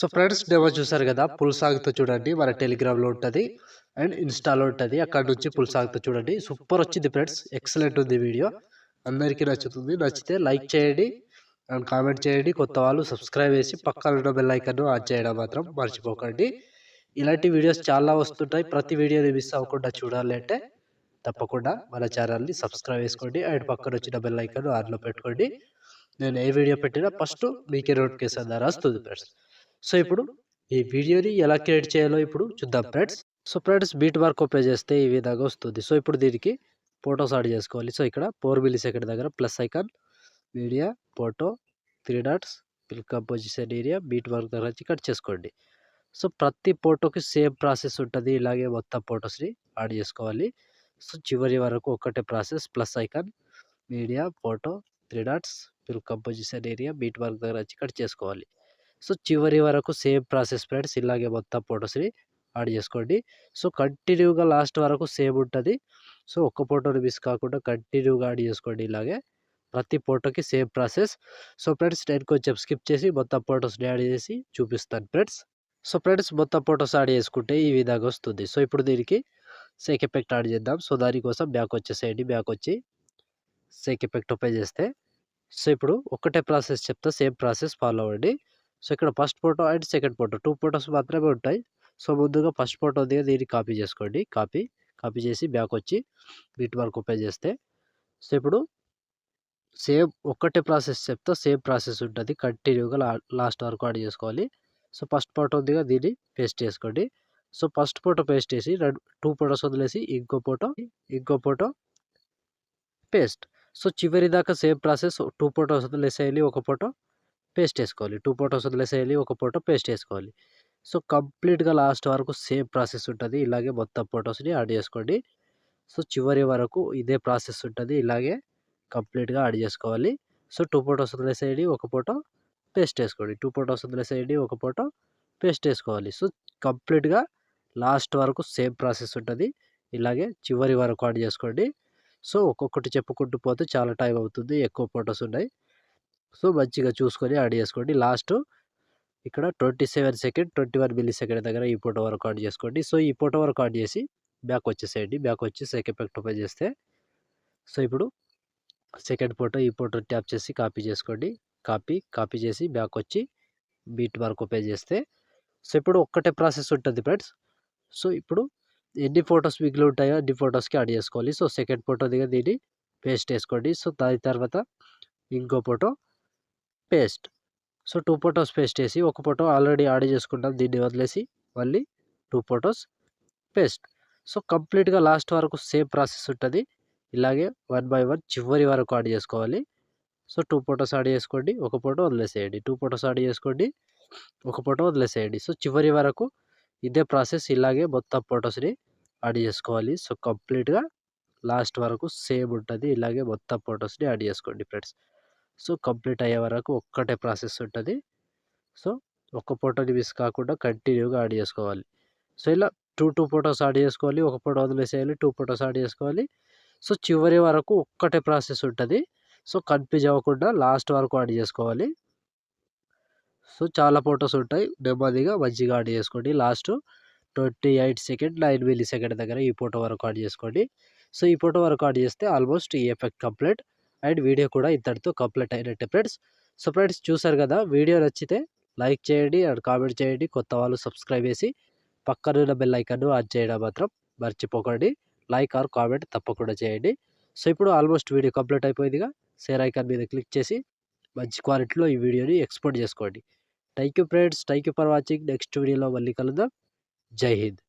So friends demo చూసారు కదా, pull సాగుతో చూడండి. మన టెలిగ్రామ్లో ఉంటుంది అండ్ ఇన్స్టాలో ఉంటుంది. అక్కడ నుంచి పుల్ సాగుతో చూడండి. సూపర్ వచ్చింది ఫ్రెండ్స్, ఎక్సలెంట్ ఉంది వీడియో. అందరికీ నచ్చుతుంది. నచ్చితే లైక్ చేయండి అండ్ కామెంట్ చేయండి. కొత్త వాళ్ళు సబ్స్క్రైబ్ చేసి పక్కన ఉన్న బెల్ ఐకాన్ ఆన్ చేయడం మాత్రం మర్చిపోకండి. ఇలాంటి వీడియోస్ చాలా వస్తుంటాయి. ప్రతి వీడియోని మిస్ అవ్వకుండా చూడాలి అంటే తప్పకుండా మన ఛానల్ని సబ్స్క్రైబ్ చేసుకోండి అండ్ పక్కన వచ్చిన బెల్ ఐకాన్ ఆన్లో పెట్టుకోండి. నేను ఏ వీడియో పెట్టినా ఫస్ట్ మీకే నోటిఫికేషన్ ద్వారా వస్తుంది ఫ్రెండ్స్. సో ఇప్పుడు ఈ వీడియోని ఎలా క్రియేట్ చేయాలో ఇప్పుడు చూద్దాం friends. So friends, beat mark open చేస్తే ఈ విధంగా వస్తుంది. సో ఇప్పుడు దీనికి ఫొటోస్ యాడ్ చేసుకోవాలి. సో ఇక్కడ 4 మిల్లీ సెకండ్ దగ్గర plus icon, media, photo, 3 dots, fill composition area, beat mark దగ్గర వచ్చి కట్ చేసుకోండి. సో ప్రతి ఫోటోకి సేమ్ ప్రాసెస్ ఉంటుంది. ఇలాగే మొత్తం ఫొటోస్ని యాడ్ చేసుకోవాలి. సో చివరి వరకు ఒకటే process. Plus icon, media, photo, 3 dots, fill composition area, beat mark దగ్గర వచ్చి కట్ చేసుకోవాలి. సో చివరి వరకు సేమ్ ప్రాసెస్ ఫ్రెండ్స్. ఇలాగే మొత్తం ఫొటోస్ని యాడ్ చేసుకోండి. సో కంటిన్యూగా లాస్ట్ వరకు సేమ్ ఉంటుంది. సో ఒక్క ఫోటోని మిస్ కాకుండా కంటిన్యూగా యాడ్ చేసుకోండి. ఇలాగే ప్రతి ఫోటోకి సేమ్ ప్రాసెస్. సో ఫ్రెండ్స్, నేను కొంచెం స్కిప్ చేసి మొత్తం ఫొటోస్ని యాడ్ చేసి చూపిస్తాను ఫ్రెండ్స్. సో ఫ్రెండ్స్, మొత్తం ఫొటోస్ యాడ్ చేసుకుంటే ఈ విధంగా వస్తుంది. సో ఇప్పుడు దీనికి సేక్ ఎఫెక్ట్ యాడ్ చేద్దాం. సో దానికోసం బ్యాక్ వచ్చేసేయండి. బ్యాక్ వచ్చి సేక్ ఎఫెక్ట్ ఓపెన్ చేస్తే సో ఇప్పుడు ఒకటే ప్రాసెస్ చెప్తా, సేమ్ ప్రాసెస్ ఫాలో అవ్వండి. సో ఇక్కడ first photo and second photo 2 photos మాత్రమే ఉంటాయి. సో ముందుగా ఫస్ట్ ఫోటో ఉంది, దీన్ని కాపీ చేసుకోండి. కాపీ చేసి బ్యాక్ వచ్చి బీట్ మార్క్ ఓపెన్ చేస్తే సో ఇప్పుడు సేమ్ ఒక్కటే ప్రాసెస్ చెప్తా, సేమ్ ప్రాసెస్ ఉంటుంది. కంటిన్యూగా లాస్ట్ వరకు యాడ్ చేసుకోవాలి. సో ఫస్ట్ ఫోటో ఉందిగా, దీన్ని పేస్ట్ చేసుకోండి. సో ఫస్ట్ ఫోటో పేస్ట్ చేసి 2 ఫోటోస్ వదిలేసి ఇంకో ఫోటో పేస్ట్. సో చివరి దాకా సేమ్ ప్రాసెస్. 2 ఫోటోస్ వదిలేసేయాలి, ఒక ఫోటో పేస్ట్ చేసుకోవాలి. 2 ఫోటోస్ వదిలేసేయాలి, ఒక ఫోటో పేస్ట్ చేసుకోవాలి. సో కంప్లీట్గా లాస్ట్ వరకు సేమ్ ప్రాసెస్ ఉంటుంది. ఇలాగే మొత్తం ఫొటోస్ని యాడ్ చేసుకోండి. సో చివరి వరకు ఇదే ప్రాసెస్ ఉంటుంది. ఇలాగే కంప్లీట్గా యాడ్ చేసుకోవాలి. సో 2 ఫోటోస్ వదిలేసేయండి, ఒక ఫోటో పేస్ట్ చేసుకోండి. 2 ఫోటోస్ వదిలేసేయండి, ఒక ఫోటో పేస్ట్ చేసుకోవాలి. సో కంప్లీట్గా లాస్ట్ వరకు సేమ్ ప్రాసెస్ ఉంటుంది. ఇలాగే చివరి వరకు యాడ్ చేసుకోండి. సో ఒక్కొక్కటి చెప్పుకుంటూ పోతే చాలా టైం అవుతుంది, ఎక్కువ ఫొటోస్ ఉన్నాయి. సో మంచిగా చూసుకొని యాడ్ చేసుకోండి. లాస్ట్ ఇక్కడ 27 సెకండ్ 21 మిల్లీ సెకండ్ దగ్గర ఈ ఫోటో వరకు యాడ్ చేసుకోండి. సో ఈ ఫోటో వరకు యాడ్ చేసి బ్యాక్ వచ్చేసేయండి. బ్యాక్ వచ్చి సేక్ ఎఫెక్ట్ ఓపెన్ చేస్తే సో ఇప్పుడు సెకండ్ ఫోటో, ఈ ఫోటో ట్యాప్ చేసి కాపీ చేసుకోండి. కాపీ చేసి బ్యాక్ వచ్చి బీట్ మార్క్ ఓపెన్ చేస్తే సో ఇప్పుడు ఒక్కటే ప్రాసెస్ ఉంటుంది ఫ్రెండ్స్. సో ఇప్పుడు ఎన్ని ఫొటోస్ మిగిలి ఉంటాయో అన్ని ఫొటోస్కి యాడ్ చేసుకోవాలి. సో సెకండ్ ఫోటో దగ్గర దీన్ని పేస్ట్ చేసుకోండి. సో దాని తర్వాత ఇంకో photo paste. So 2 photos paste చేసి ఒక ఫోటో ఆల్రెడీ యాడ్ చేసుకుంటాం, దీన్ని వదిలేసి మళ్ళీ 2 ఫోటోస్ పేస్ట్. సో కంప్లీట్గా లాస్ట్ వరకు సేమ్ ప్రాసెస్ ఉంటుంది. ఇలాగే 1 బై 1 చివరి వరకు యాడ్ చేసుకోవాలి. సో 2 ఫోటోస్ యాడ్ చేసుకోండి, ఒక ఫోటో వదిలేసేయండి. 2 ఫోటోస్ యాడ్ చేసుకోండి, ఒక ఫోటో వదిలేసేయండి. సో చివరి వరకు ఇదే ప్రాసెస్. ఇలాగే మొత్తం ఫొటోస్ని యాడ్ చేసుకోవాలి. సో కంప్లీట్గా లాస్ట్ వరకు సేమ్ ఉంటుంది. ఇలాగే మొత్తం ఫొటోస్ని యాడ్ చేసుకోండి ఫ్రెండ్స్. సో కంప్లీట్ అయ్యే వరకు ఒక్కటే ప్రాసెస్ ఉంటుంది. సో ఒక్క ఫోటోని మిస్ కాకుండా కంటిన్యూగా యాడ్ చేసుకోవాలి. సో ఇలా 2 ఫోటోస్ యాడ్ చేసుకోవాలి, ఒక ఫోటో వదిలేసేయాలి, 2 ఫోటోస్ యాడ్ చేసుకోవాలి. సో చివరి వరకు ఒక్కటే ప్రాసెస్ ఉంటుంది. సో కన్ఫ్యూజ్ అవ్వకుండా లాస్ట్ వరకు యాడ్ చేసుకోవాలి. సో చాలా ఫొటోస్ ఉంటాయి, నెమ్మదిగా మంచిగా యాడ్ చేసుకోండి. లాస్ట్ 28 సెకండ్ 9 మిల్లీ సెకండ్ దగ్గర ఈ ఫోటో వరకు యాడ్ చేసుకోండి. సో ఈ ఫోటో వరకు యాడ్ చేస్తే ఆల్మోస్ట్ ఈ ఎఫెక్ట్ కంప్లీట్ అండ్ వీడియో కూడా ఇంతటితో కంప్లీట్ అయినట్టే ఫ్రెండ్స్. సో ఫ్రెండ్స్, చూసారు కదా, వీడియో నచ్చితే లైక్ చేయండి అండ్ కామెంట్ చేయండి. కొత్త వాళ్ళు సబ్స్క్రైబ్ చేసి పక్కనున్న బెల్ ఐకాన్ ఆన్ చేయడం మాత్రం మర్చిపోకండి. లైక్ ఆర్ కామెంట్ తప్పకుండా చేయండి. సో ఇప్పుడు ఆల్మోస్ట్ వీడియో కంప్లీట్ అయిపోయిందిగా, షేర్ ఐకాన్ మీద క్లిక్ చేసి మంచి క్వాలిటీలో ఈ వీడియోని ఎక్స్పోర్ట్ చేసుకోండి. Thank you friends, thank you for watching. Next వీడియోలో మళ్ళీ కలుద్దాం. జై హింద్.